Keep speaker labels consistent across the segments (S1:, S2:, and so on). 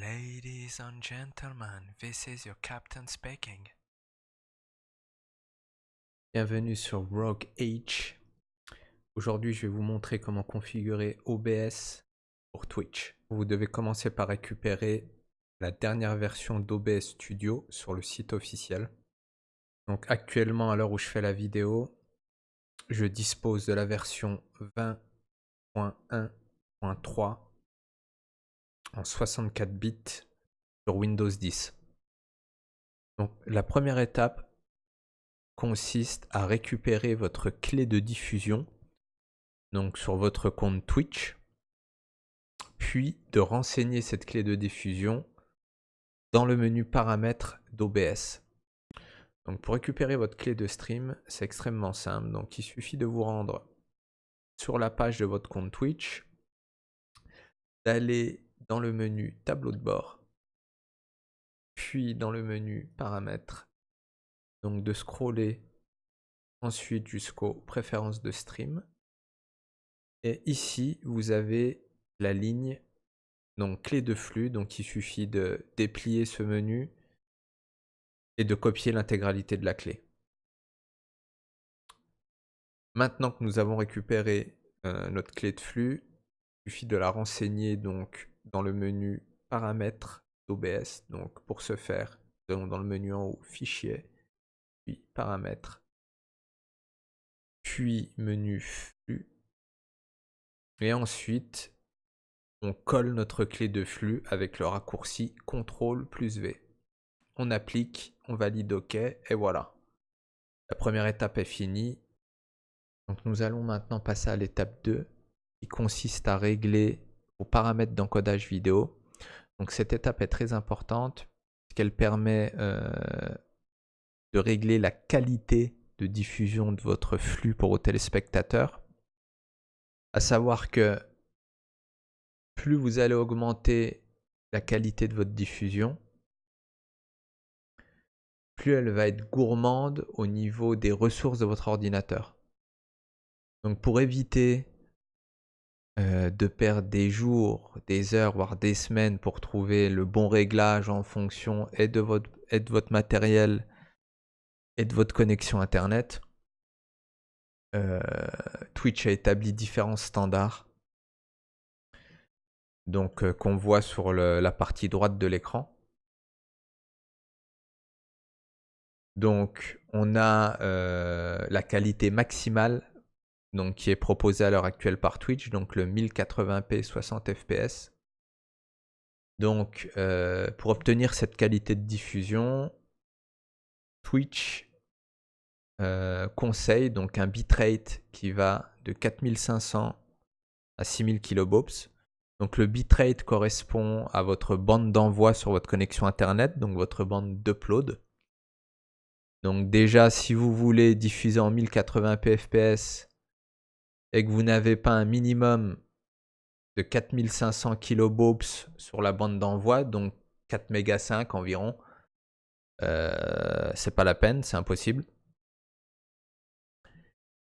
S1: Ladies and gentlemen, this is your captain speaking. Bienvenue sur Rogue H. Aujourd'hui, je vais vous montrer comment configurer OBS pour Twitch. Vous devez commencer par récupérer la dernière version d'OBS Studio sur le site officiel. Donc actuellement, à l'heure où je fais la vidéo, je dispose de la version 20.1.3 en 64 bits sur Windows 10. Donc la première étape consiste à récupérer votre clé de diffusion donc sur votre compte Twitch, puis de renseigner cette clé de diffusion dans le menu paramètres d'OBS. Donc pour récupérer votre clé de stream, c'est extrêmement simple. Donc il suffit de vous rendre sur la page de votre compte Twitch, d'aller dans le menu tableau de bord, puis dans le menu paramètres, donc de scroller ensuite jusqu'aux préférences de stream. Et ici, vous avez la ligne, donc clé de flux, donc il suffit de déplier ce menu et de copier l'intégralité de la clé. Maintenant que nous avons récupéré notre clé de flux, il suffit de la renseigner donc dans le menu paramètres d'OBS. Donc pour ce faire, nous allons dans le menu en haut, fichier, puis paramètres, puis menu flux. Et ensuite, on colle notre clé de flux avec le raccourci CTRL plus V. On applique, on valide OK, et voilà. La première étape est finie. Donc nous allons maintenant passer à l'étape 2, qui consiste à régler vos paramètres d'encodage vidéo. Donc cette étape est très importante, puisqu'elle permet de régler la qualité de diffusion de votre flux pour vos téléspectateurs. À savoir que plus vous allez augmenter la qualité de votre diffusion, plus elle va être gourmande au niveau des ressources de votre ordinateur. Donc pour éviter de perdre des jours, des heures, voire des semaines pour trouver le bon réglage en fonction et de votre matériel et de votre connexion internet, Twitch a établi différents standards donc qu'on voit sur la partie droite de l'écran. Donc on a la qualité maximale donc, qui est proposée à l'heure actuelle par Twitch, donc le 1080p 60 fps. Donc pour obtenir cette qualité de diffusion, Twitch conseille donc un bitrate qui va de 4500 à 6000 kilobops. Donc le bitrate correspond à votre bande d'envoi sur votre connexion internet, donc votre bande d'upload. Donc déjà, si vous voulez diffuser en 1080p fps et que vous n'avez pas un minimum de 4500 kilobops sur la bande d'envoi, donc 4 mégas 5 environ, c'est pas la peine, c'est impossible.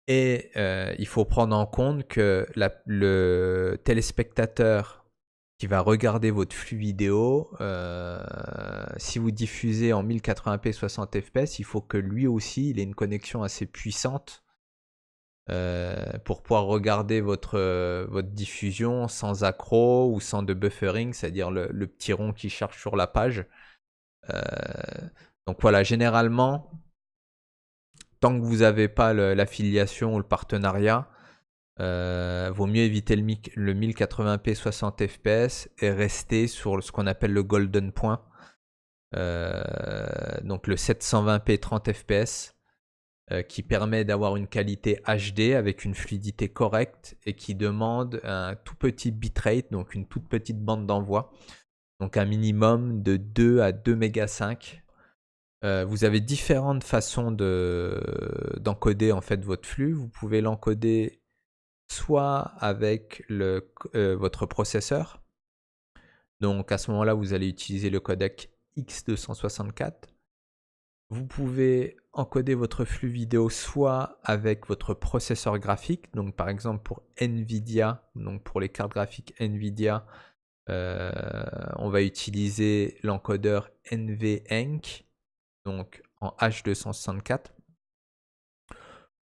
S1: Et il faut prendre en compte que le téléspectateur qui va regarder votre flux vidéo, si vous diffusez en 1080p 60 fps, il faut que lui aussi il ait une connexion assez puissante pour pouvoir regarder votre diffusion sans accroc ou sans de buffering, c'est-à-dire le petit rond qui cherche sur la page. Donc voilà, généralement, tant que vous n'avez pas l'affiliation ou le partenariat, vaut mieux éviter le 1080p 60 fps et rester sur ce qu'on appelle le golden point, donc le 720p 30 fps, qui permet d'avoir une qualité HD avec une fluidité correcte et qui demande un tout petit bitrate, donc une toute petite bande d'envoi, donc un minimum de 2 à 2 mégas 5. Vous avez différentes façons d'encoder en fait votre flux. Vous pouvez l'encoder soit avec votre processeur. Donc à ce moment-là, vous allez utiliser le codec X264. Vous pouvez encoder votre flux vidéo soit avec votre processeur graphique, donc par exemple pour NVIDIA, donc pour les cartes graphiques NVIDIA, On va utiliser l'encodeur NVENC, donc en H264.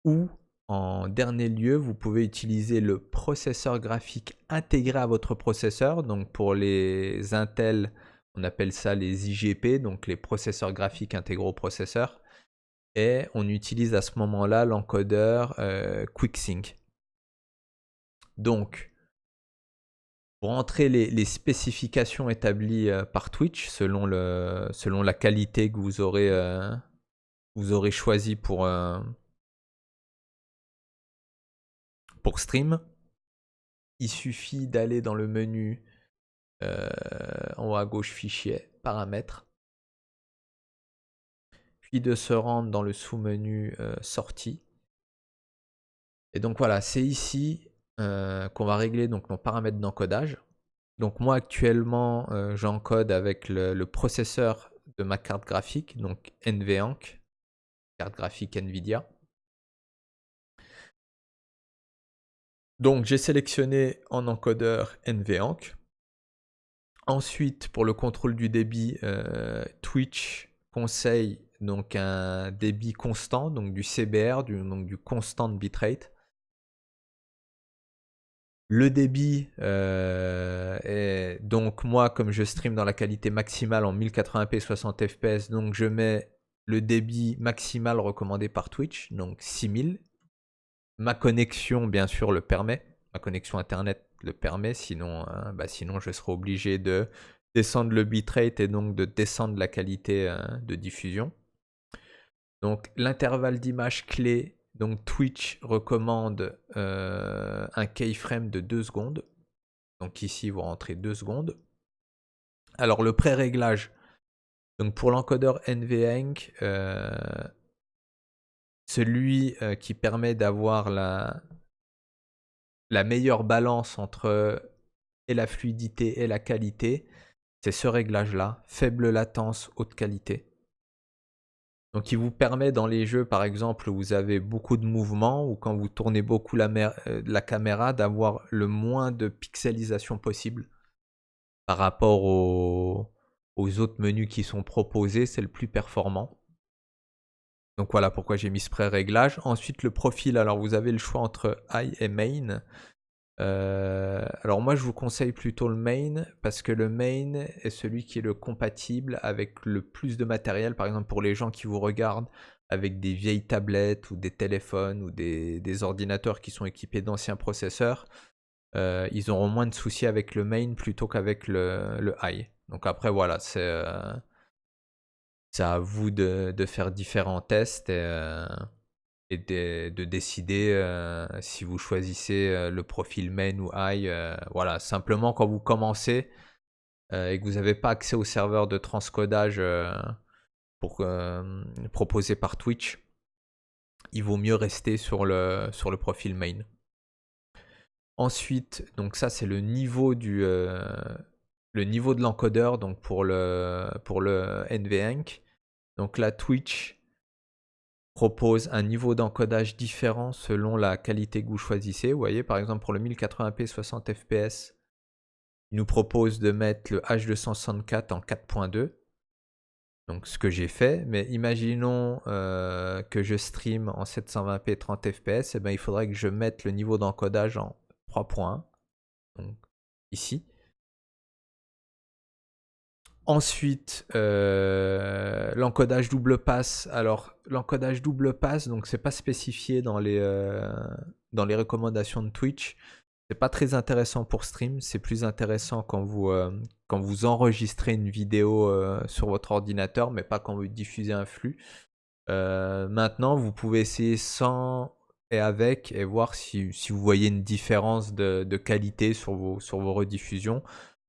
S1: Ou en dernier lieu, vous pouvez utiliser le processeur graphique intégré à votre processeur. Donc pour les Intel, on appelle ça les IGP, donc les processeurs graphiques intégrés au processeur. Et on utilise à ce moment-là l'encodeur QuickSync. Donc, pour entrer les spécifications établies par Twitch, selon la qualité que vous aurez choisi pour stream, il suffit d'aller dans le menu en haut à gauche, fichier, paramètres, puis de se rendre dans le sous-menu sortie. Et donc voilà, c'est ici qu'on va régler donc nos paramètres d'encodage. Donc moi actuellement, j'encode avec le processeur de ma carte graphique, donc NVENC, carte graphique Nvidia. Donc j'ai sélectionné en encodeur NVENC. Ensuite, pour le contrôle du débit, Twitch conseille donc un débit constant, donc du CBR, donc du constant bitrate. Le débit est donc moi, comme je stream dans la qualité maximale en 1080p 60 fps, donc je mets le débit maximal recommandé par Twitch, donc 6000. Ma connexion, bien sûr, le permet. Ma connexion internet le permet, sinon je serai obligé de descendre le bitrate et donc de descendre la qualité de diffusion. Donc l'intervalle d'image clé, donc Twitch recommande un keyframe de 2 secondes. Donc ici, vous rentrez 2 secondes. Alors le pré-réglage, donc pour l'encodeur NVENC, celui qui permet d'avoir la meilleure balance entre et la fluidité et la qualité, c'est ce réglage-là, faible latence, haute qualité. Donc il vous permet dans les jeux, par exemple, où vous avez beaucoup de mouvements ou quand vous tournez beaucoup la caméra, d'avoir le moins de pixelisation possible par rapport aux autres menus qui sont proposés, c'est le plus performant. Donc voilà pourquoi j'ai mis ce pré-réglage. Ensuite le profil, alors vous avez le choix entre high et main. Alors moi je vous conseille plutôt le main parce que le main est celui qui est le compatible avec le plus de matériel. Par exemple pour les gens qui vous regardent avec des vieilles tablettes ou des téléphones ou des ordinateurs qui sont équipés d'anciens processeurs, ils auront moins de soucis avec le main plutôt qu'avec le high. Donc après voilà, c'est à vous de faire différents tests et de décider si vous choisissez le profil main ou high. Voilà, simplement quand vous commencez et que vous n'avez pas accès au serveur de transcodage proposé par Twitch, il vaut mieux rester sur le profil main. Ensuite, donc ça c'est le niveau de l'encodeur, donc pour le NVENC. Donc là, Twitch propose un niveau d'encodage différent selon la qualité que vous choisissez. Vous voyez, par exemple, pour le 1080p 60 fps, il nous propose de mettre le H264 en 4.2. Donc ce que j'ai fait, mais imaginons que je stream en 720p 30 fps, et ben, il faudrait que je mette le niveau d'encodage en 3.1, donc ici. Ensuite, l'encodage double passe. Alors, l'encodage double passe, donc c'est pas spécifié dans les recommandations de Twitch. C'est pas très intéressant pour stream. C'est plus intéressant quand vous enregistrez une vidéo sur votre ordinateur, mais pas quand vous diffusez un flux. Maintenant, vous pouvez essayer sans et avec et voir si vous voyez une différence de qualité sur vos rediffusions.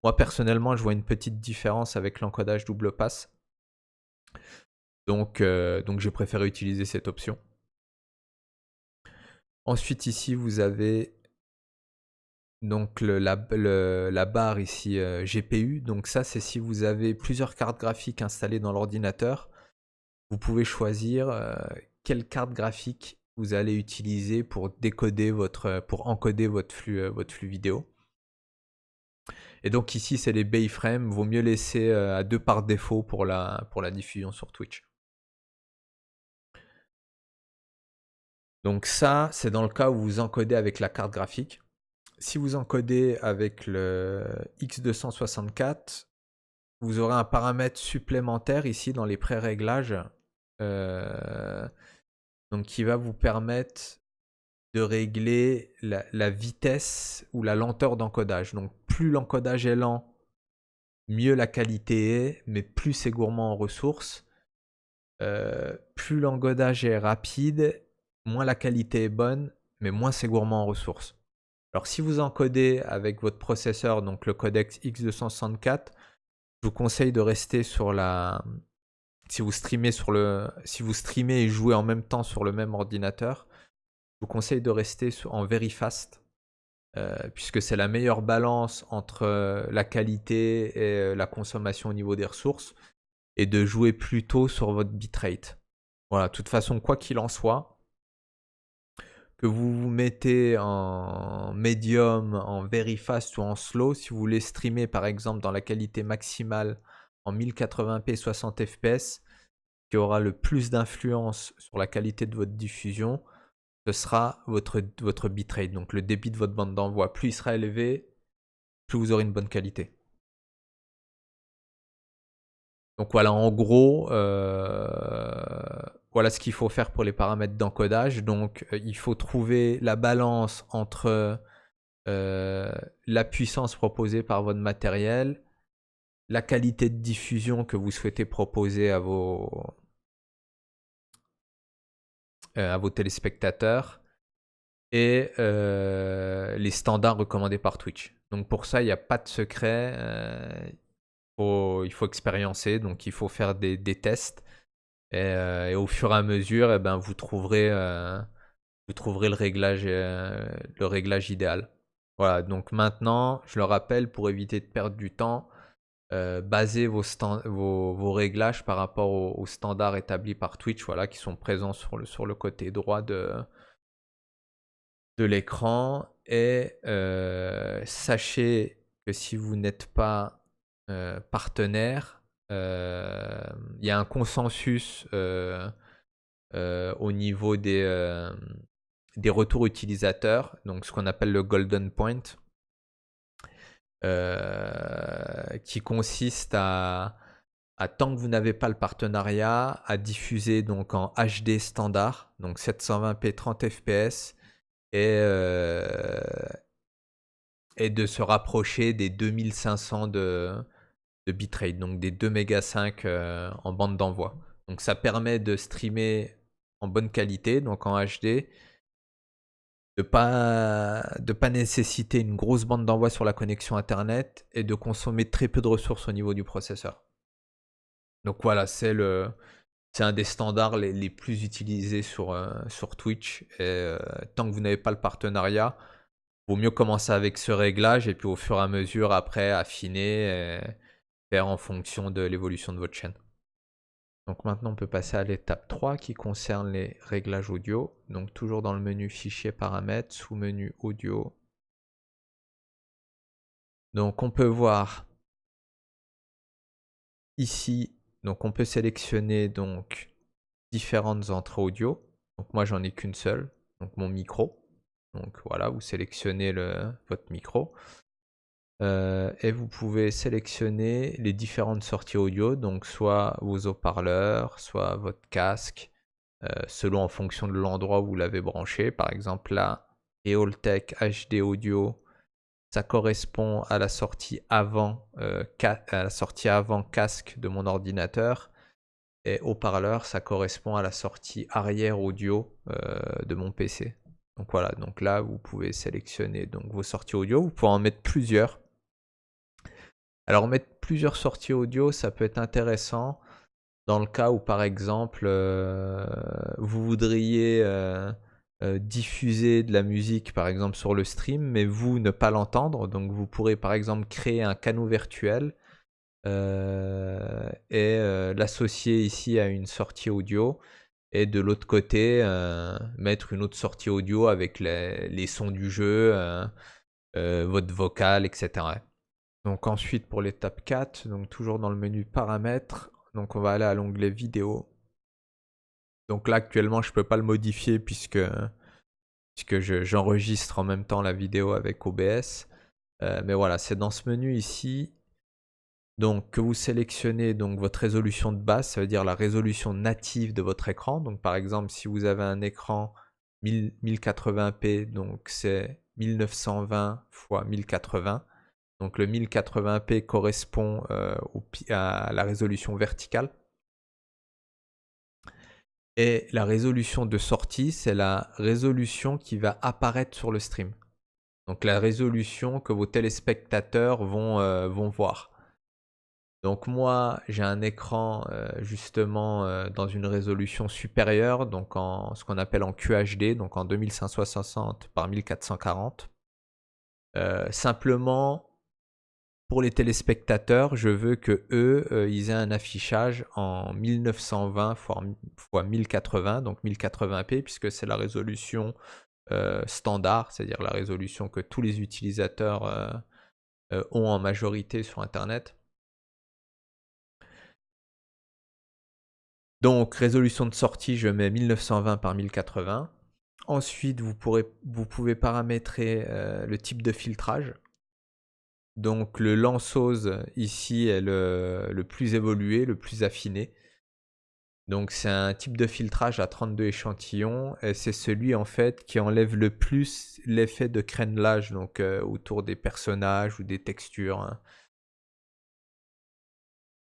S1: Moi, personnellement, je vois une petite différence avec l'encodage double passe. Donc j'ai préféré utiliser cette option. Ensuite, ici, vous avez donc la barre ici GPU. Donc ça, c'est si vous avez plusieurs cartes graphiques installées dans l'ordinateur. Vous pouvez choisir quelle carte graphique vous allez utiliser pour encoder votre flux vidéo. Et donc ici, c'est les bayframes. Vaut mieux laisser à 2 par défaut pour la diffusion sur Twitch. Donc ça, c'est dans le cas où vous encodez avec la carte graphique. Si vous encodez avec le X264, vous aurez un paramètre supplémentaire ici dans les pré-réglages, donc qui va vous permettre de régler la vitesse ou la lenteur d'encodage. Donc plus l'encodage est lent, mieux la qualité est, mais plus c'est gourmand en ressources. Plus l'encodage est rapide, moins la qualité est bonne, mais moins c'est gourmand en ressources. Alors si vous encodez avec votre processeur, donc le codex X264, je vous conseille de rester sur la... Si vous streamez et jouez en même temps sur le même ordinateur, je vous conseille de rester en very fast, puisque c'est la meilleure balance entre la qualité et la consommation au niveau des ressources, et de jouer plutôt sur votre bitrate. Voilà, de toute façon, quoi qu'il en soit, que vous vous mettez en medium, en very fast ou en slow, si vous voulez streamer par exemple dans la qualité maximale en 1080p 60 fps, qui aura le plus d'influence sur la qualité de votre diffusion, ce sera votre bitrate, donc le débit de votre bande d'envoi. Plus il sera élevé, plus vous aurez une bonne qualité. Donc voilà, en gros, voilà ce qu'il faut faire pour les paramètres d'encodage. Donc il faut trouver la balance entre la puissance proposée par votre matériel, la qualité de diffusion que vous souhaitez proposer à vos téléspectateurs, et les standards recommandés par Twitch. Donc pour ça, il n'y a pas de secret. Il faut expériencer, donc il faut faire des tests. Et au fur et à mesure, eh ben, vous trouverez le réglage idéal. Voilà, donc maintenant, je le rappelle, pour éviter de perdre du temps, basez vos réglages par rapport aux standards établis par Twitch, voilà, qui sont présents sur le côté droit de l'écran. Et sachez que si vous n'êtes pas partenaire, il y a un consensus au niveau des retours utilisateurs, donc ce qu'on appelle le Golden Point, qui consiste à tant que vous n'avez pas le partenariat, à diffuser donc en HD standard, donc 720p 30 fps, et de se rapprocher des 2500 de bitrate, donc des 2 mégas 5 en bande d'envoi. Donc ça permet de streamer en bonne qualité, donc en HD, de pas nécessiter une grosse bande d'envoi sur la connexion internet et de consommer très peu de ressources au niveau du processeur. Donc voilà, c'est un des standards les plus utilisés sur Twitch. Et tant que vous n'avez pas le partenariat, vaut mieux commencer avec ce réglage et puis au fur et à mesure après affiner et faire en fonction de l'évolution de votre chaîne. Donc maintenant on peut passer à l'étape 3 qui concerne les réglages audio. Donc toujours dans le menu fichier paramètres, sous-menu audio. Donc on peut voir ici, donc on peut sélectionner donc différentes entrées audio. Donc moi j'en ai qu'une seule, donc mon micro. Donc voilà, vous sélectionnez votre micro. Et vous pouvez sélectionner les différentes sorties audio, donc soit vos haut-parleurs, soit votre casque, selon en fonction de l'endroit où vous l'avez branché. Par exemple là, Realtek HD Audio, ça correspond à la sortie avant, casque de mon ordinateur. Et haut-parleur, ça correspond à la sortie arrière audio de mon PC. Donc voilà, donc là vous pouvez sélectionner donc vos sorties audio, vous pouvez en mettre plusieurs. Alors mettre plusieurs sorties audio, ça peut être intéressant dans le cas où par exemple vous voudriez diffuser de la musique par exemple sur le stream, mais vous ne pas l'entendre. Donc vous pourrez par exemple créer un canot virtuel et l'associer ici à une sortie audio, et de l'autre côté mettre une autre sortie audio avec les sons du jeu, votre vocal, etc. Donc ensuite pour l'étape 4, donc toujours dans le menu paramètres, donc on va aller à l'onglet vidéo. Donc là actuellement je peux pas le modifier puisque j'enregistre en même temps la vidéo avec OBS. Mais voilà, c'est dans ce menu ici. Donc que vous sélectionnez donc votre résolution de base, ça veut dire la résolution native de votre écran. Donc par exemple si vous avez un écran 1080p, donc c'est 1920 x 1080. Donc le 1080p correspond à la résolution verticale. Et la résolution de sortie, c'est la résolution qui va apparaître sur le stream. Donc la résolution que vos téléspectateurs vont voir. Donc moi, j'ai un écran justement dans une résolution supérieure, donc en ce qu'on appelle en QHD, donc en 2560 par 1440. Simplement, pour les téléspectateurs, je veux que eux, ils aient un affichage en 1920 x 1080, donc 1080p, puisque c'est la résolution standard, c'est-à-dire la résolution que tous les utilisateurs ont en majorité sur Internet. Donc résolution de sortie, je mets 1920 par 1080. Ensuite, vous pouvez paramétrer le type de filtrage. Donc le Lanczos ici est le plus évolué, le plus affiné. Donc c'est un type de filtrage à 32 échantillons et c'est celui en fait qui enlève le plus l'effet de crénelage donc autour des personnages ou des textures, hein.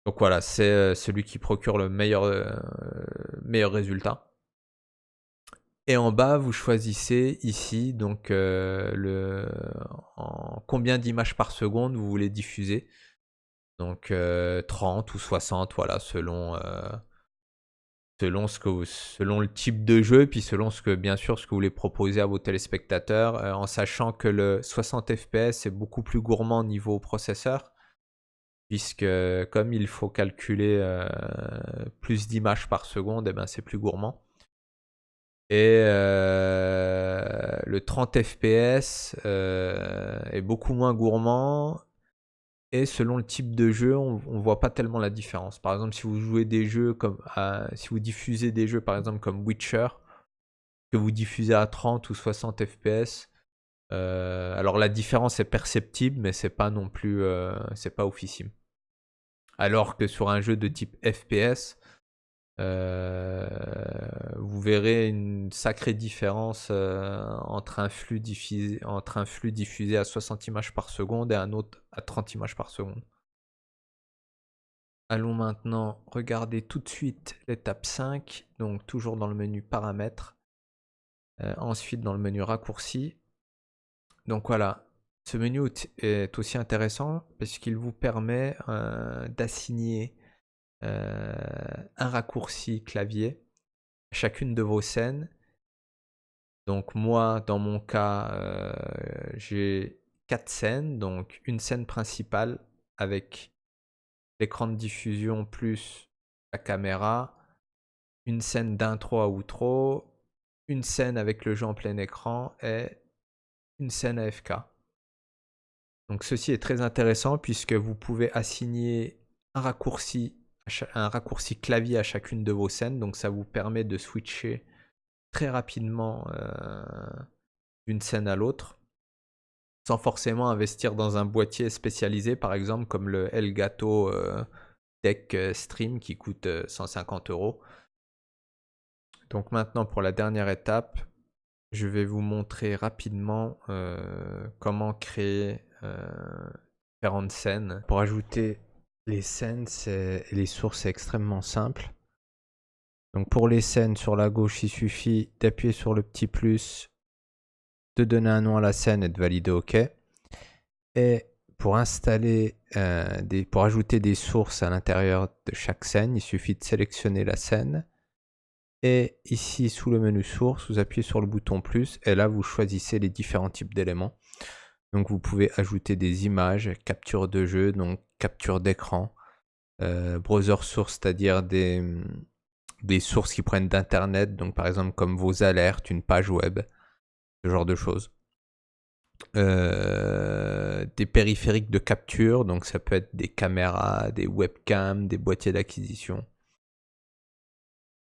S1: Donc voilà, c'est celui qui procure le meilleur résultat. Et en bas, vous choisissez ici donc combien d'images par seconde vous voulez diffuser. Donc 30 ou 60, voilà, selon le type de jeu, puis selon bien sûr ce que vous voulez proposer à vos téléspectateurs, en sachant que le 60 fps est beaucoup plus gourmand niveau processeur, puisque comme il faut calculer plus d'images par seconde, et ben c'est plus gourmand. Et le 30 fps est beaucoup moins gourmand. Et selon le type de jeu, on ne voit pas tellement la différence. Par exemple, si vous jouez des jeux comme, si vous diffusez des jeux par exemple comme Witcher, que vous diffusez à 30 ou 60 fps, alors la différence est perceptible, mais c'est pas non plus, c'est pas oufissime. Alors que sur un jeu de type FPS, vous verrez une sacrée différence entre un flux diffusé à 60 images par seconde et un autre à 30 images par seconde. Allons maintenant regarder tout de suite l'étape 5, donc toujours dans le menu paramètres. Ensuite dans le menu raccourcis. Donc voilà, ce menu est aussi intéressant parce qu'il vous permet d'assigner un raccourci clavier à chacune de vos scènes. Donc moi, dans mon cas, j'ai 4 scènes, donc une scène principale avec l'écran de diffusion plus la caméra, une scène d'intro à outro, une scène avec le jeu en plein écran et une scène AFK. Donc ceci est très intéressant puisque vous pouvez assigner un raccourci clavier à chacune de vos scènes. Donc ça vous permet de switcher très rapidement d'une scène à l'autre sans forcément investir dans un boîtier spécialisé, par exemple comme le Elgato Deck Stream qui coûte 150 €. Donc maintenant pour la dernière étape, je vais vous montrer rapidement comment créer différentes scènes. Pour ajouter les scènes et les sources, c'est extrêmement simple. Donc pour les scènes sur la gauche, il suffit d'appuyer sur le petit plus, de donner un nom à la scène et de valider OK. Et pour installer, pour ajouter des sources à l'intérieur de chaque scène, il suffit de sélectionner la scène. Et ici, sous le menu source, vous appuyez sur le bouton plus et là, vous choisissez les différents types d'éléments. Donc, vous pouvez ajouter des images, capture de jeu, donc capture d'écran, browser source, c'est-à-dire des sources qui prennent d'Internet, donc par exemple comme vos alertes, une page web, ce genre de choses. des périphériques de capture, donc ça peut être des caméras, des webcams, des boîtiers d'acquisition.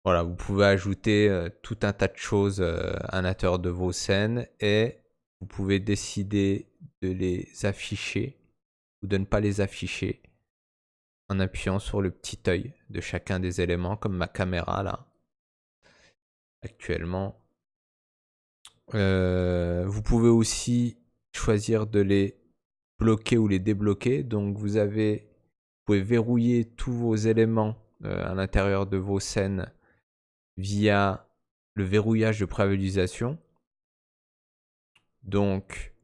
S1: Voilà, vous pouvez ajouter tout un tas de choses à l'intérieur de vos scènes et vous pouvez décider de les afficher ou de ne pas les afficher en appuyant sur le petit œil de chacun des éléments, comme ma caméra là, actuellement. Vous pouvez aussi choisir de les bloquer ou les débloquer. Donc vous pouvez verrouiller tous vos éléments à l'intérieur de vos scènes via le verrouillage de prévisualisation. Donc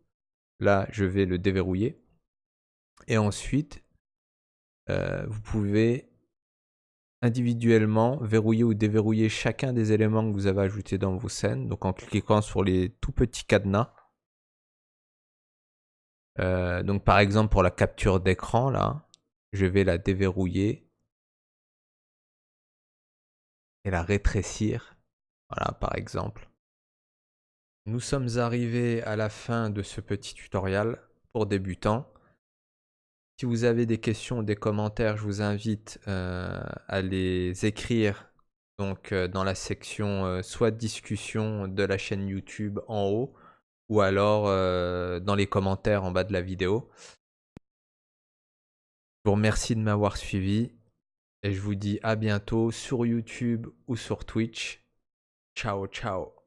S1: là, je vais le déverrouiller. Et ensuite, vous pouvez individuellement verrouiller ou déverrouiller chacun des éléments que vous avez ajoutés dans vos scènes. Donc en cliquant sur les tout petits cadenas. Donc par exemple pour la capture d'écran là, je vais la déverrouiller et la rétrécir. Voilà par exemple. Nous sommes arrivés à la fin de ce petit tutoriel pour débutants. Si vous avez des questions ou des commentaires, je vous invite à les écrire donc, dans la section soit discussion de la chaîne YouTube en haut ou alors dans les commentaires en bas de la vidéo. Je vous remercie de m'avoir suivi et je vous dis à bientôt sur YouTube ou sur Twitch. Ciao, ciao.